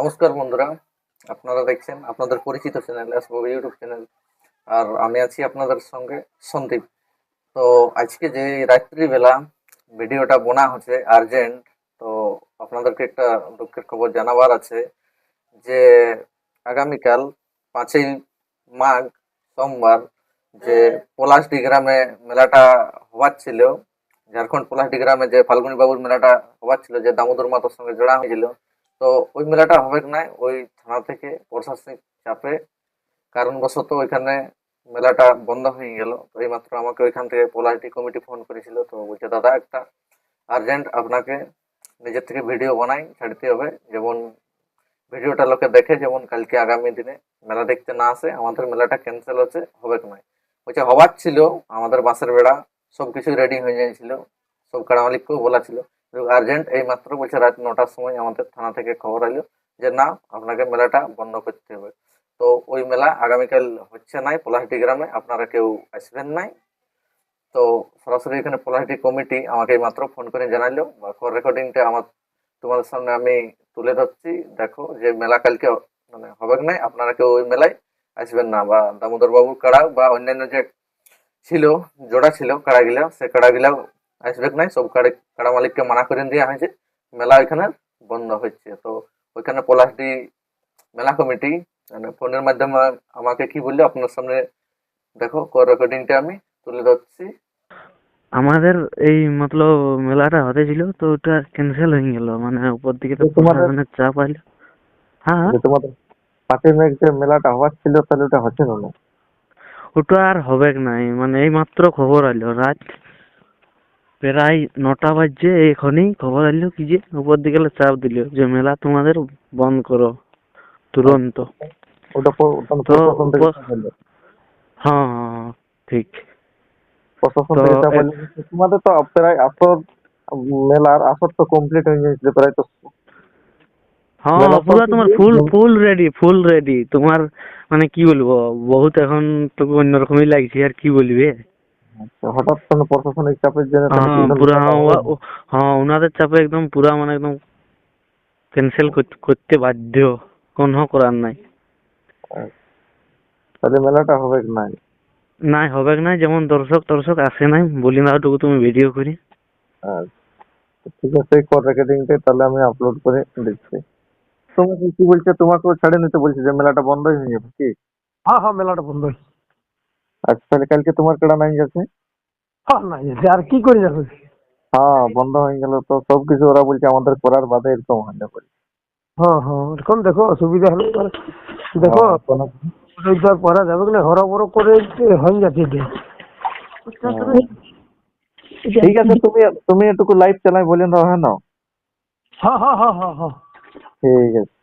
নমস্কার বন্ধুরা, আপনারা দেখছেন আপনাদের পরিচিত চ্যানেল এসবি ইউটিউব চ্যানেল। আর আমি আছি আপনাদের সঙ্গে সন্দীপ। তো আজকে যে রাত্রিবেলা ভিডিওটা বোনা হচ্ছে আর্জেন্ট, তো আপনাদেরকে একটা দুঃখের খবর জানাবার আছে যে আগামীকাল 5ই মাঘ সোমবার যে পলাশডি গ্রামে মেলাটা হওয়ার ছিল, ঝাড়খণ্ড পলাশডি গ্রামে যে ফাল্গুনী বাবুর মেলাটা হওয়ার ছিল, যে দামোদর মাতার সঙ্গে জোড়া হয়েছিল। তো ওই মেলাটা হবে না, ওই থানা থেকে প্রশাসনিক চাপে কারণবশত ওইখানে মেলাটা বন্ধ হয়ে গেল। তো এইমাত্র আমাকে ওইখান থেকে পলাশডি কমিটি ফোন করেছিল, তো বলছে দাদা একটা আর্জেন্ট আপনাকে নিজের থেকে ভিডিও বানাই ছাড়তে হবে, যেমন ভিডিওটা লোকে দেখে, যেমন কালকে আগামী দিনে মেলা দেখতে না আসে, আমাদের মেলাটা ক্যান্সেল হচ্ছে, হবে না। বলছে হওয়ার ছিল, আমাদের বাসের বেড়া সবকিছু রেডি হয়ে যাচ্ছিল, সব কাড়া মালিককেও বলা ছিল, আর্জেন্ট এই মাত্র বলছে রাত 9টার সময় আমাদের থানা থেকে খবর এলো যে না, আপনাকে মেলাটা বন্ধ করতে হবে। তো ওই মেলা আগামীকাল হচ্ছে নাই পলাশডি গ্রামে, আপনারা কেউ আসবেন নাই। তো সরাসরি এখানে পলাশডি কমিটি আমাকে এই মাত্র ফোন করে জানাইলো, বা কল রেকর্ডিংটা আমার তোমাদের সামনে আমি তুলে ধরছি। দেখো যে মেলা কালকে মানে হবে নাই, আপনারা কেউ ওই মেলায় আসবেন না, বা দামোদর বাবুর কাড়া বা অন্যান্য যে ছিল জোড়া ছিল কাড়াগুলা, সে কাড়াগুলা আসবে নাই, সব কাড়া মালিককে মানা করে দেওয়া হয়েছে, মেলা ওইখানে বন্ধ হচ্ছে। তো ওইখানে পলাশডি মেলা কমিটি মানে ফোনের মাধ্যমে আমাকে কি বললো আপনার সামনে দেখো, রেকর্ডিংটা আমি তুলে ধরছি। আমাদের এই মতলব মেলাটা হতেছিল, তো ওটা ক্যান্সেল হয়ে গেল, মানে উপর দিকে তো প্রশাসনের চাপ আইলো। হ্যাঁ, তোমাদের 5ই মে যে মেলাটা হওয়ার ছিল, তাহলে ওটা হচ্ছে না? ওটা আর হবে নাই, মানে এই মাত্র খবর আইলো রাত প্রায় 9টা বাজছে, এখনই খবর আইলো কি যে উপর দিকে চাপ দিল যে মেলা তোমাদের বন্ধ করো তুরন্ত। ওটা তো প্রশাসন থেকে চাপ এলো? হ্যাঁ হ্যাঁ, ঠিক। প্রশাসন তো থেকে চাপ এলো? তোমাদের তো প্রায় আসর, মেলার আসর তো কমপ্লিট হয়ে গেছে প্রায়, তো হ্যাঁ মেলা তো পুরা তোমার ফুল রেডি তোমার, মানে কি বলবো, বহুত এখন তো অন্যরকমই লাগছে, আর কি বলবে। হঠাৎ কোনো প্রশাসনিক চাপের জন্য তাহলে কি হ্যাঁ হলো? পুরা, হ্যাঁ ওনাদের চাপে একদম পুরা, মানে একদম ক্যান্সেল করতে বাধ্য, কোনো করার নাই। তাহলে মেলাটা হবে না? নাই হবে না, যেমন দর্শক আসে নাই বলি না, ওটুকু তুমি ভিডিও করি। ঠিক আছে, কল রেকর্ডিংটা তাহলে আমি আপলোড করে দিচ্ছি। তোমাকে কি বলছে, তোমাকেও ছাড়ে নিতে বলছে যে মেলাটা বন্ধই হয়ে যাবে কি? হ্যাঁ হ্যাঁ, মেলাটা বন্ধ হয়েছে। আচ্ছা, তাহলে কালকে তোমার কেডা নাই যাচ্ছে? হ্যাঁ না যেতে আর কি করে যাবে। হ্যাঁ, বন্ধ হয়ে গেল তো সবকিছু, ওরা বলছে আমাদের করার বাদে এরকম হয়ে বলে। হ্যাঁ হ্যাঁ, এখন দেখো অসুবিধা হলে পরে দেখো তো আর পড়া যাবে না, হরবড় করে হয়ে যাচ্ছে যে। ঠিক আছে, তুমি এটুকু লাইভ চালাই বলেন, হ্যাঁ না? হ্যাঁ হ্যাঁ হ্যাঁ হ্যাঁ হ্যাঁ, ঠিক আছে।